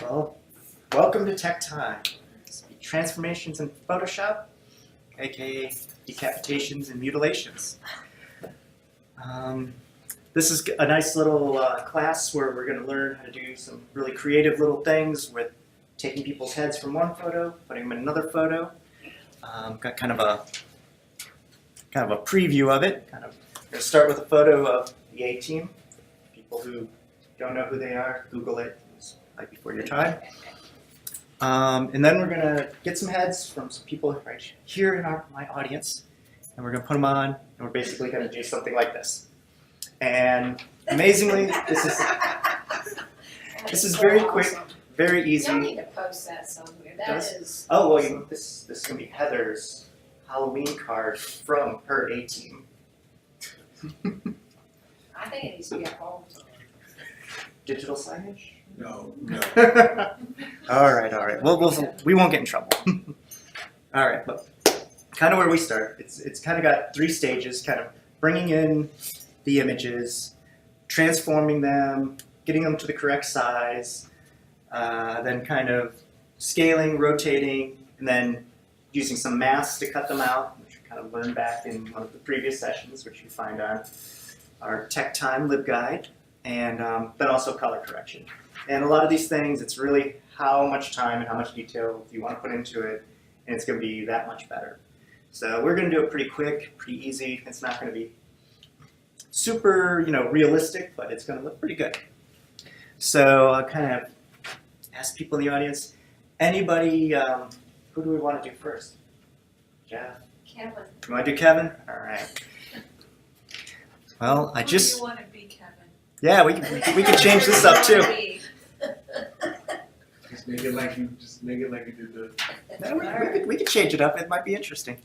Well, welcome to TechTime. Transformations in Photoshop, aka decapitations and mutilations. This is a nice little class where we're going to learn how to do some really creative little things with taking people's heads from one photo, putting them in another photo. Got kind of a preview of it. We're going to start with a photo of the A-team. People who don't know who they are, Google it. It's right before your time. And then we're going to get some heads from some people right here in my audience, and we're going to put them on, and we're basically going to do something like this. And amazingly, this is very quick, very easy. You'll need to post that somewhere. Is. Oh well, this is going to be Heather's Halloween card from her A-team. I think it needs to be a poll. Digital signage? No. All right. Well, we won't get in trouble. All right, but kind of where we start. It's kind of got three stages, kind of bringing in the images, transforming them, getting them to the correct size, then kind of scaling, rotating, and then using some masks to cut them out, which we kind of learned back in one of the previous sessions, which you find on our TechTime LibGuide, and then also color correction. And a lot of these things, it's really how much time and how much detail you want to put into it, and it's going to be that much better. So we're going to do it pretty quick, pretty easy. It's not going to be super, realistic, but it's going to look pretty good. So I'll kind of ask people in the audience, anybody, who do we want to do first? Jeff? Kevin. You want to do Kevin? All right. Well, Who do you want to be, Kevin? Yeah, we can change this up too. Just make it like you did the. No, we could change it up. It might be interesting.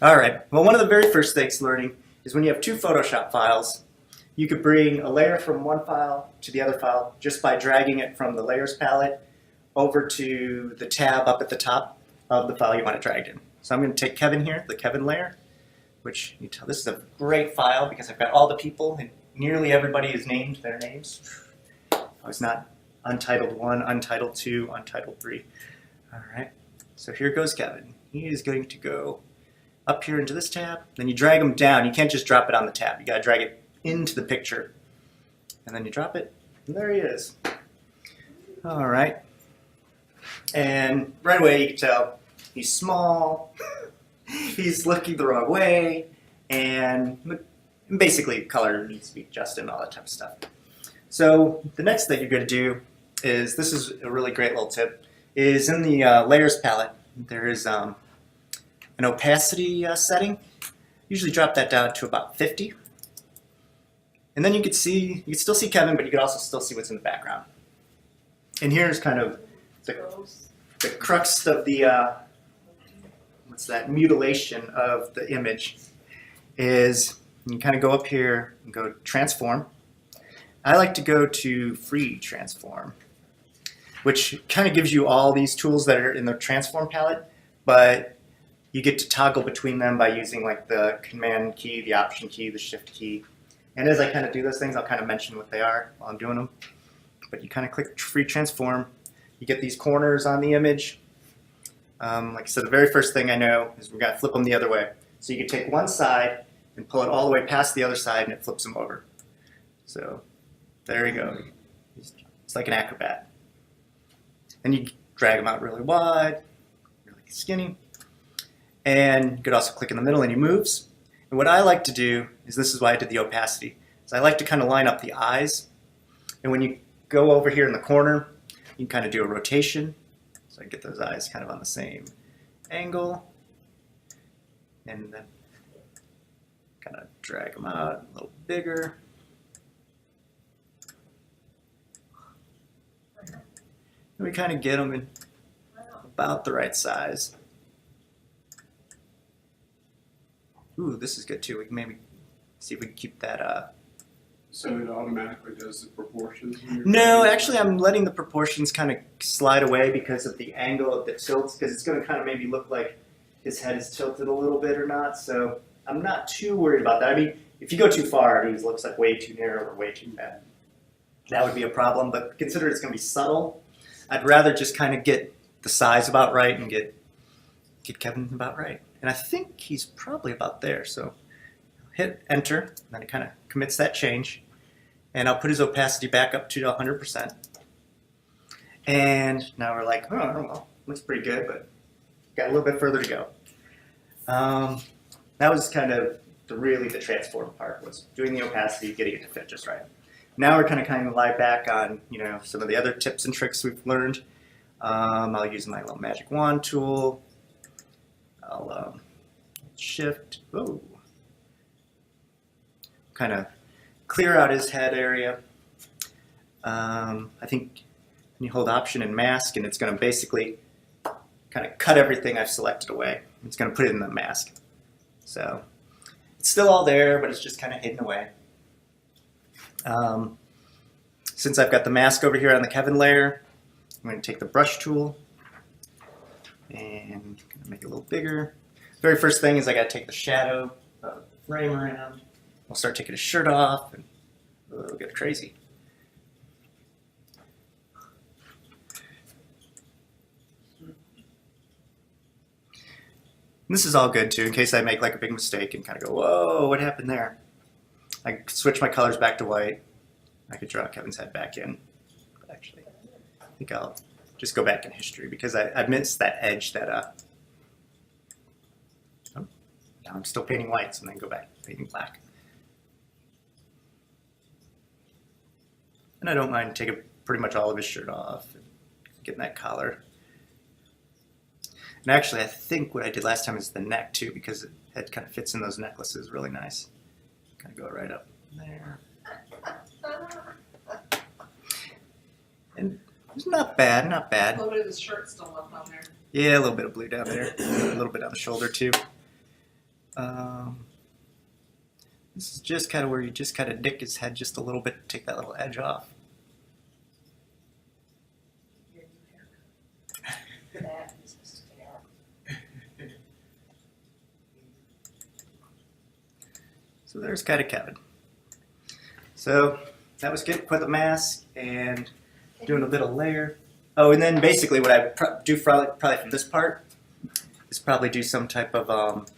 All right. Well, one of the very first things learning is when you have two Photoshop files, you could bring a layer from one file to the other file just by dragging it from the layers palette over to the tab up at the top of the file you want it dragged in. So I'm going to take Kevin here, the Kevin layer, which you tell this is a great file because I've got all the people and nearly everybody has named their names. I was not Untitled 1, Untitled 2, Untitled 3. All right, so here goes Kevin. He is going to go up here into this tab. Then you drag him down. You can't just drop it on the tab. You got to drag it into the picture. And then you drop it, and there he is. All right. And right away you can tell he's small, he's looking the wrong way, and basically color needs to be adjusted and all that type of stuff. So the next thing you're going to do is, this is a really great little tip, is in the layers palette, there is an opacity setting. Usually drop that down to about 50. And then you can still see Kevin, but you can also still see what's in the background. And here's kind of the crux of the, mutilation of the image, is you kind of go up here and go transform. I like to go to free transform, which kind of gives you all these tools that are in the transform palette, but you get to toggle between them by using like the command key, the option key, the shift key. And as I kind of do those things, I'll kind of mention what they are while I'm doing them. But you kind of click free transform. You get these corners on the image. Like I said, the very first thing I know is we've got to flip them the other way. So you can take one side and pull it all the way past the other side, and it flips them over. So there you go. It's like an acrobat. And you drag them out really wide, really skinny. And you could also click in the middle and he moves. And what I like to do is, this is why I did the opacity, is I like to kind of line up the eyes. And when you go over here in the corner, you can kind of do a rotation. So I get those eyes kind of on the same angle. And then kind of drag them out a little bigger. And we kind of get them in about the right size. Ooh, this is good too. We can maybe see if we can keep that So it automatically does the proportions? No, actually I'm letting the proportions kind of slide away because of the angle of the tilts, because it's going to kind of maybe look like his head is tilted a little bit or not. So I'm not too worried about that. I mean, if you go too far, it looks like way too narrow or way too fat. That would be a problem, but consider it's going to be subtle. I'd rather just kind of get the size about right and get Kevin about right. And I think he's probably about there. So hit enter, and then it kind of commits that change. And I'll put his opacity back up to 100%. And now we're like, oh, well, looks pretty good, but got a little bit further to go. That was kind of the transform part, was doing the opacity, getting it to fit just right. Now we're kind of lie back on, some of the other tips and tricks we've learned. I'll use my little magic wand tool. I'll shift, kind of clear out his head area. I think you hold Option and Mask, and it's going to basically kind of cut everything I've selected away. It's going to put it in the mask. So it's still all there, but it's just kind of hidden away. Since I've got the mask over here on the Kevin layer, I'm going to take the brush tool and make it a little bigger. Very first thing is I got to take the shadow frame around. I'll start taking his shirt off, and it'll get crazy. And this is all good too, in case I make like a big mistake and kind of go, whoa, what happened there? I could switch my colors back to white. I could draw Kevin's head back in. But actually, I think I'll just go back in history because I missed that edge that, now I'm still painting whites and then go back to painting black. And I don't mind taking pretty much all of his shirt off and getting that collar. And actually, I think what I did last time is the neck too, because it head kind of fits in those necklaces really nice. Kind of go right up there. And it's not bad, not bad. A little bit of his shirt still left on there. Yeah, a little bit of blue down there, a little bit on the shoulder too. This is just kind of where you just kind of nick his head just a little bit to take that little edge off. That is just fair. So there's kind of Kevin. So that was good. Put the mask and doing a bit of layer. Oh, and then basically what I do probably from this part is probably do some type of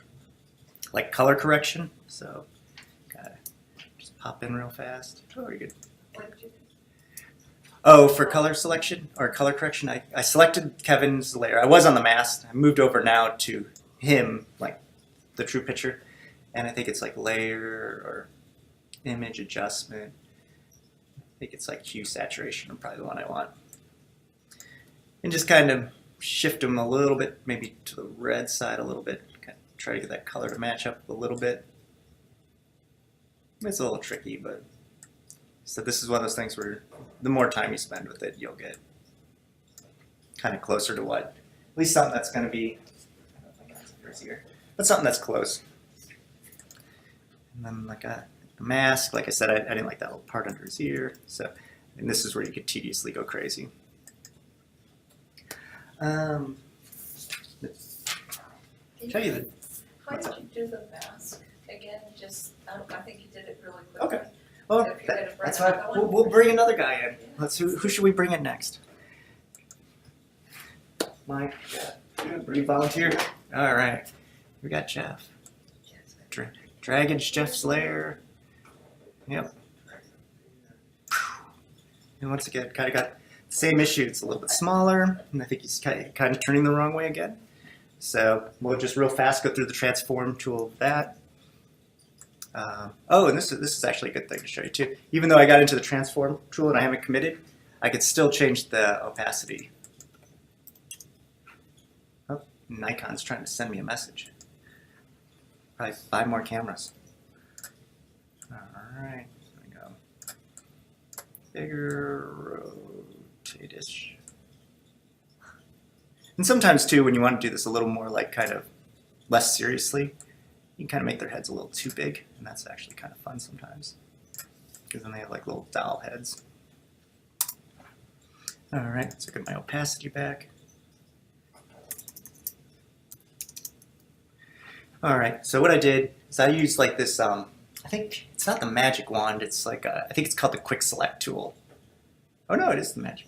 like color correction. So gotta just pop in real fast. Oh, you're good. What did you do? Oh, for color selection or color correction, I selected Kevin's layer. I was on the mask. I moved over now to him, like the true picture. And I think it's like layer or image adjustment. I think it's like hue saturation, probably the one I want. And just kind of shift them a little bit, maybe to the red side a little bit. Kind of try to get that color to match up a little bit. It's a little tricky, but so this is one of those things where the more time you spend with it, you'll get kind of closer to what, at least something that's going to be, I don't think that's here, but something that's close. And then like the mask, like I said, I didn't like that little part under his ear. So, and this is where you could tediously go crazy. Can Tell you that. How What's did up? you do the mask? Again, just, I think you did it really quickly. Okay. Well, If you're gonna bring that's why another one. we'll bring another guy in. Let's who should we bring in next? Mike, you volunteer? All right, we got Jeff. Dragon's Jeff's lair. Yep. And once again, kind of got the same issue. It's a little bit smaller, and I think he's kind of turning the wrong way again. So we'll just real fast go through the transform tool of that. Oh, and this is actually a good thing to show you too. Even though I got into the transform tool and I haven't committed, I could still change the opacity. Oh, Nikon's trying to send me a message. Probably 5 more cameras. All right, there we go. Bigger, rotate-ish. And sometimes too, when you want to do this a little more like kind of less seriously, you can kind of make their heads a little too big, and that's actually kind of fun sometimes. Because then they have like little doll heads. All right, so get my opacity back. All right, so what I did is I used like this, I think it's not the magic wand, it's like, I think it's called the quick select tool. Oh no, it is the magic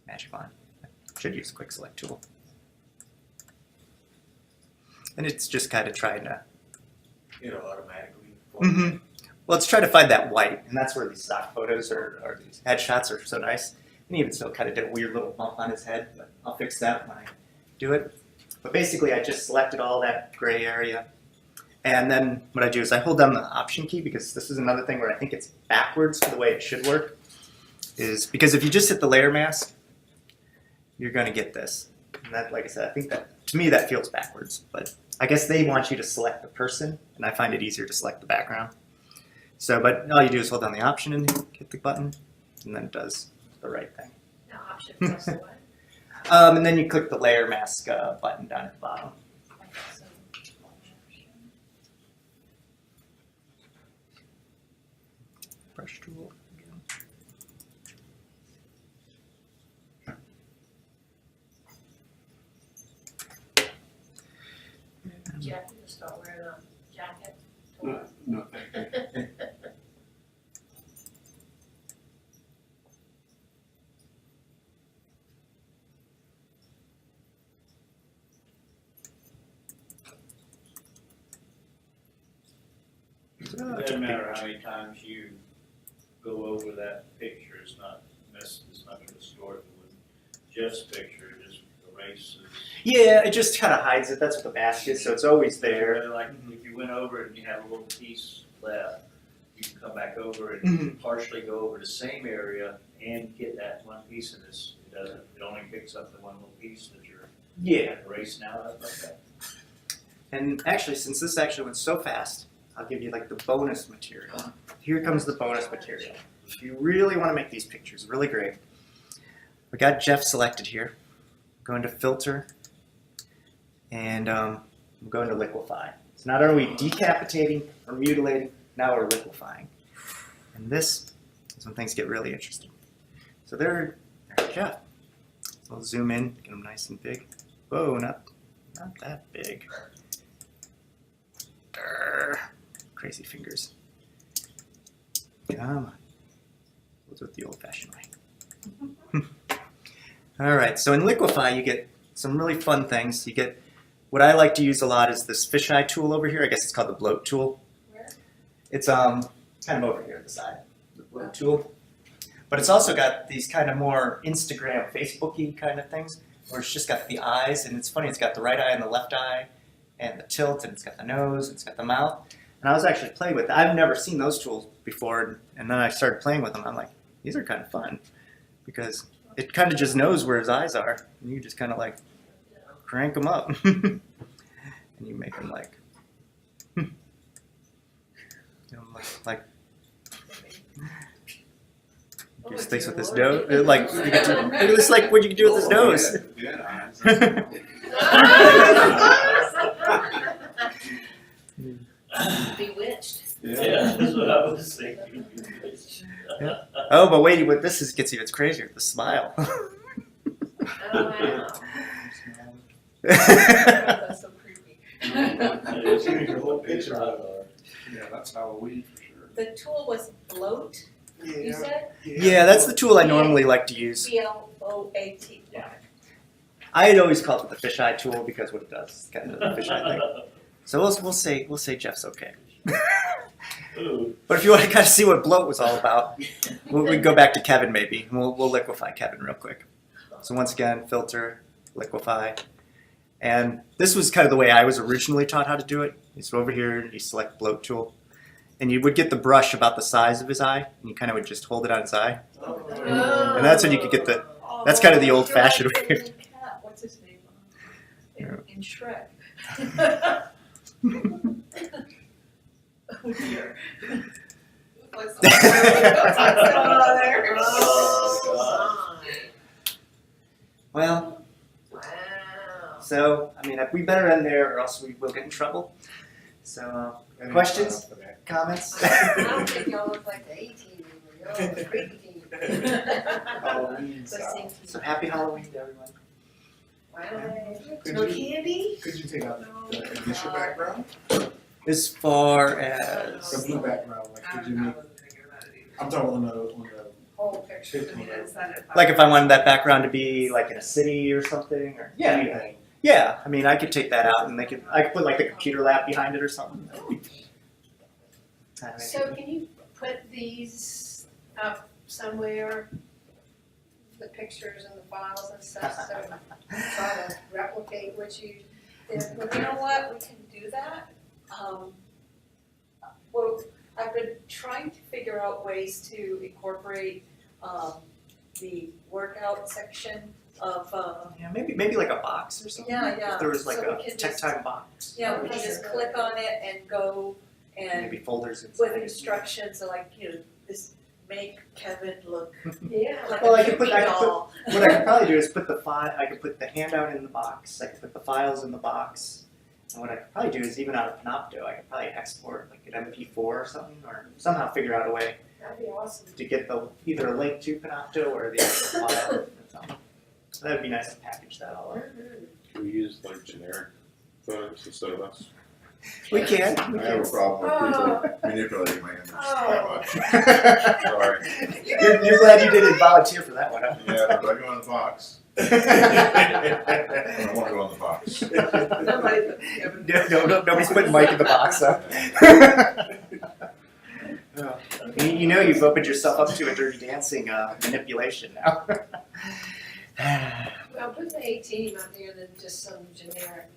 magic wand. I should use quick select tool. And it's just kind of trying to, It'll automatically. well, it's trying to find that white, and that's where these stock photos or these headshots are so nice. And even still kind of did a weird little bump on his head, but I'll fix that when I do it. But basically, I just selected all that gray area. And then what I do is I hold down the Option key, because this is another thing where I think it's backwards to the way it should work. Is because if you just hit the layer mask, you're going to get this. And that, like I said, I think that, to me, that feels backwards. But I guess they want you to select the person, and I find it easier to select the background. So, but all you do is hold down the Option and hit the button, and then it does the right thing. Now option plus what? And then you click the layer mask button down at the bottom. Okay, so, Brush tool. Again. Jeff, you just start wearing a jacket. No, thank you. It doesn't matter how many times you go over that picture, it's not gonna distort it with Jeff's picture, it just erases. Yeah, it just kind of hides it. That's what the mask is, so it's always there. Rather like if you went over it and you have a little piece left, you can come back over and Mhm. partially go over the same area and get that one piece of this. It doesn't, it only picks up the one little piece that you're Yeah, erasing out of like that. and actually, since this actually went so fast, I'll give you like the bonus material. Here comes the bonus material. If you really want to make these pictures really great, we got Jeff selected here. Going to filter, and I'm going to liquefy. So not only are we decapitating or mutilating, now we're liquefying. And this is when things get really interesting. So there's Jeff. So I'll zoom in, get him nice and big. Whoa, not that big. Grr. Crazy fingers. Come on. We'll do it the old-fashioned way. All right, so in Liquify, you get some really fun things. You get, what I like to use a lot is this fisheye tool over here. I guess it's called the bloat tool. Where? It's kind of over here at the side, the bloat tool. But it's also got these kind of more Instagram, Facebook-y kind of things, where it's just got the eyes, and it's funny, it's got the right eye and the left eye, and the tilt, and it's got the nose, and it's got the mouth. And I was actually playing with it. I've never seen those tools before, and then I started playing with them. I'm like, these are kind of fun, because it kind of just knows where his eyes are, and you just kind of like crank them up, and you make them like, you know, like do things with his nose, like you get to, it's like what you can do with his nose. Bewitched. Yeah, that's what I was thinking. Oh, but wait, what this is gets even crazier. The smile. Oh, wow. Yeah, That's so creepy. Your whole picture of it. Yeah, that's Halloween for sure. The tool was bloat, you said? that's the tool I normally like to use. B-L-O-A-T. I had always called it the fisheye tool because what it does is kind of the fisheye thing. So we'll say Jeff's okay. Ooh. But if you want to kind of see what bloat was all about, we can go back to Kevin maybe. We'll liquefy Kevin real quick. So once again, filter, liquefy. And this was kind of the way I was originally taught how to do it. You sit over here, you select bloat tool, and you would get the brush about the size of his eye, and you kind of would just hold it on his eye. And that's when you could get the, that's kind of the old-fashioned way. What's his name? Yeah. In Shrek. Oh dear. What's going on there? Oh, Well, Wow. so, I mean, we better end there or else we will get in trouble. So, questions? Comments? I don't think y'all look like the A-team anymore. Y'all look the preteen. Halloween The style. same So team. happy Halloween to everyone. Wow. Could No you- candy? Could you take out the initial background? As far as, The blue background, like could you make, I'm talking on the whole picture and then send it. Like if I wanted that background to be like in a city or something, or anything. Yeah, I mean, I could take that out and I could put like the computer lab behind it or something. So can you put these up somewhere, the pictures and the files and stuff, so try to replicate what you did? Well, you know what, we can do that. Well, I've been trying to figure out ways to incorporate, the workout section of, Yeah, maybe like a box or something. Yeah. If there was like So a we can just- TechTime box. yeah, we can just click on it and go and Maybe folders inside. with instructions, like, this make Kevin look Yeah. like Well, a I could Barbie put- doll. What I could probably do is put the I could put the handout in the box. I could put the files in the box. And what I could probably do is even out of Panopto, I could probably export like an MP4 or something, or somehow figure out a way That'd be awesome. to get either a link to Panopto or the actual file. Or something. So that'd be nice to package that all up. Can we use like generic photos instead of us? We can. I have a problem with people manipulating my image that much. Sorry. You're glad you didn't volunteer for that one, huh? Yeah, but I go in the box. I don't want to go in the box. Nobody but Kevin. Nobody's putting Mike in the box, huh? You know you've opened yourself up to a dirty dancing manipulation now. Well, put the 18 out there than just some generic,